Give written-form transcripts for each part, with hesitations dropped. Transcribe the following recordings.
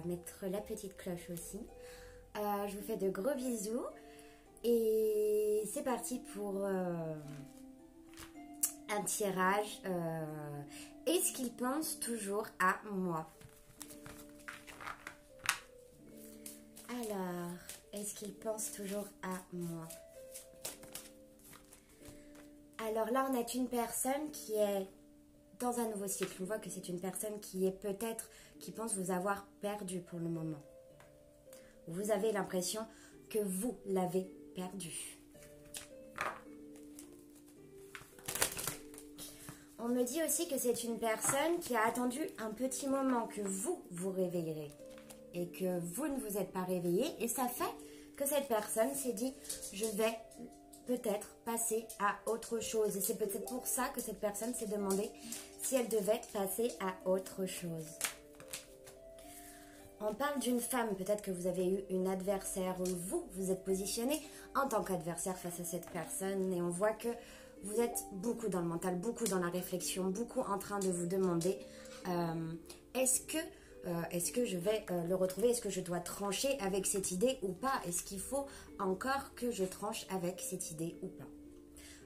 mettre la petite cloche aussi. Je vous fais de gros bisous. Et c'est parti pour un tirage. Est-ce qu'il pense toujours à moi? Alors, est-ce qu'il pense toujours à moi? Alors là, on a une personne qui est dans un nouveau cycle. On voit que c'est une personne qui est peut-être, qui pense vous avoir perdu pour le moment. Vous avez l'impression que vous l'avez perdu. On me dit aussi que c'est une personne qui a attendu un petit moment que vous vous réveillerez et que vous ne vous êtes pas réveillé. Et ça fait que cette personne s'est dit, je vais peut-être passer à autre chose. Et c'est peut-être pour ça que cette personne s'est demandé si elle devait passer à autre chose. On parle d'une femme, peut-être que vous avez eu une adversaire ou vous êtes positionné en tant qu'adversaire face à cette personne et on voit que vous êtes beaucoup dans le mental, beaucoup dans la réflexion, beaucoup en train de vous demander est-ce que je vais le retrouver, est-ce que je dois trancher avec cette idée ou pas, est-ce qu'il faut encore que je tranche avec cette idée ou pas.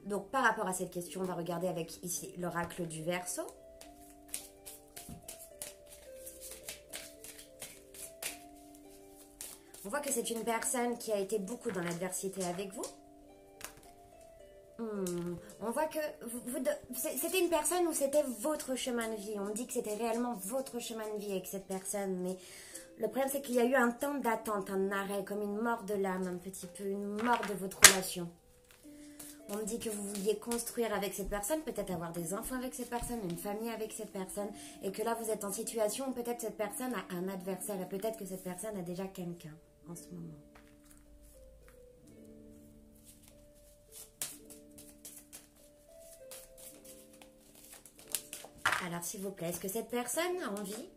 Donc par rapport à cette question, on va regarder avec ici l'oracle du Verseau. On voit que c'est une personne qui a été beaucoup dans l'adversité avec vous. On voit que c'était une personne où c'était votre chemin de vie. On me dit que c'était réellement votre chemin de vie avec cette personne. Mais le problème, c'est qu'il y a eu un temps d'attente, un arrêt, comme une mort de l'âme, un petit peu, une mort de votre relation. On me dit que vous vouliez construire avec cette personne, peut-être avoir des enfants avec cette personne, une famille avec cette personne. Et que là, vous êtes en situation où peut-être cette personne a un adversaire. Et peut-être que cette personne a déjà quelqu'un en ce moment. Alors, s'il vous plaît, est-ce que cette personne a envie?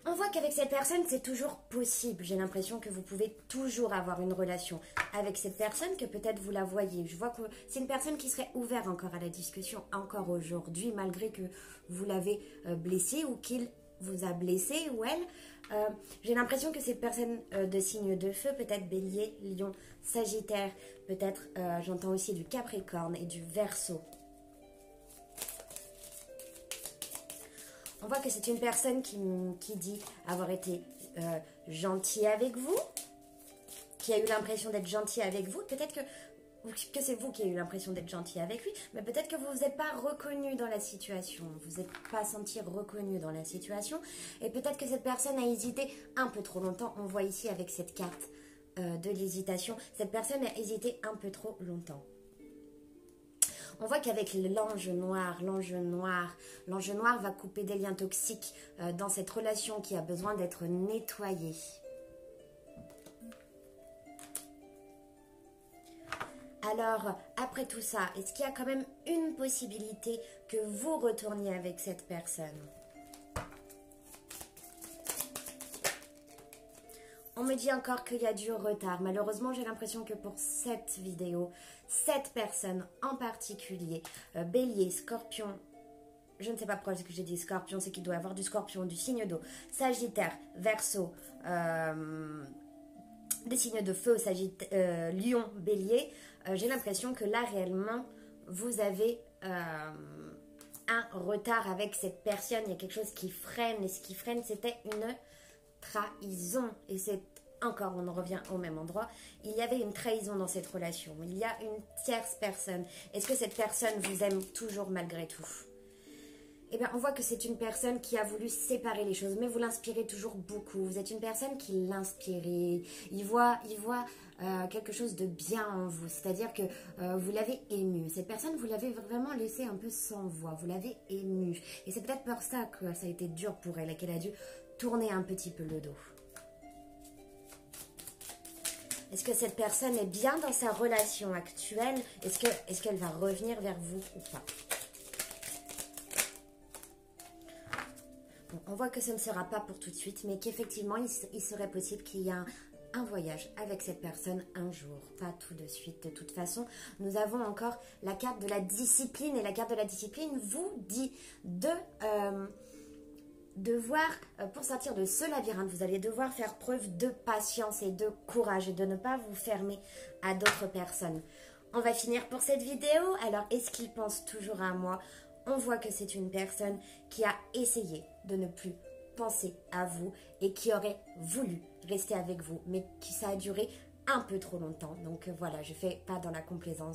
On voit qu'avec cette personne, c'est toujours possible. J'ai l'impression que vous pouvez toujours avoir une relation avec cette personne, que peut-être vous la voyez. Je vois que c'est une personne qui serait ouverte encore à la discussion, encore aujourd'hui, malgré que vous l'avez blessé ou qu'il vous a blessé ou elle. J'ai l'impression que cette personne de signe de feu, peut-être Bélier, Lion, Sagittaire, peut-être j'entends aussi du Capricorne et du Verseau. On voit que c'est une personne qui dit avoir été gentil avec vous, qui a eu l'impression d'être gentil avec vous. Peut-être que c'est vous qui avez eu l'impression d'être gentil avec lui, mais peut-être que vous ne vous êtes pas reconnu dans la situation, vous n'êtes pas senti reconnu dans la situation, et peut-être que cette personne a hésité un peu trop longtemps. On voit ici avec cette carte de l'hésitation, cette personne a hésité un peu trop longtemps. On voit qu'avec l'ange noir va couper des liens toxiques dans cette relation qui a besoin d'être nettoyée. Alors, après tout ça, est-ce qu'il y a quand même une possibilité que vous retourniez avec cette personne? On me dit encore qu'il y a du retard. Malheureusement, j'ai l'impression que pour cette vidéo, cette personne en particulier, Bélier, Scorpion, je ne sais pas pourquoi j'ai dit Scorpion, c'est qu'il doit y avoir du Scorpion, du signe d'eau, Sagittaire, Verseau, des signes de feu, Lion, Bélier. J'ai l'impression que là, réellement, vous avez un retard avec cette personne. Il y a quelque chose qui freine. Et ce qui freine, c'était une trahison. Et c'est encore, on en revient au même endroit. Il y avait une trahison dans cette relation. Il y a une tierce personne. Est-ce que cette personne vous aime toujours malgré tout? Eh bien, on voit que c'est une personne qui a voulu séparer les choses, mais vous l'inspirez toujours beaucoup. Vous êtes une personne qui l'inspire. Il voit quelque chose de bien en vous, c'est-à-dire que vous l'avez ému. Cette personne, vous l'avez vraiment laissé un peu sans voix, vous l'avez ému. Et c'est peut-être pour ça que ça a été dur pour elle et qu'elle a dû tourner un petit peu le dos. Est-ce que cette personne est bien dans sa relation actuelle? Est-ce qu'elle va revenir vers vous ou pas? Bon, on voit que ce ne sera pas pour tout de suite, mais qu'effectivement, il serait possible qu'il y ait un voyage avec cette personne un jour. Pas tout de suite, de toute façon. Nous avons encore la carte de la discipline. Et la carte de la discipline vous dit de devoir, pour sortir de ce labyrinthe, vous allez devoir faire preuve de patience et de courage et de ne pas vous fermer à d'autres personnes. On va finir pour cette vidéo. Alors, est-ce qu'il pense toujours à moi? On voit que c'est une personne qui a essayé de ne plus penser à vous et qui aurait voulu rester avec vous, mais qui ça a duré un peu trop longtemps. Donc voilà, je fais pas dans la complaisance.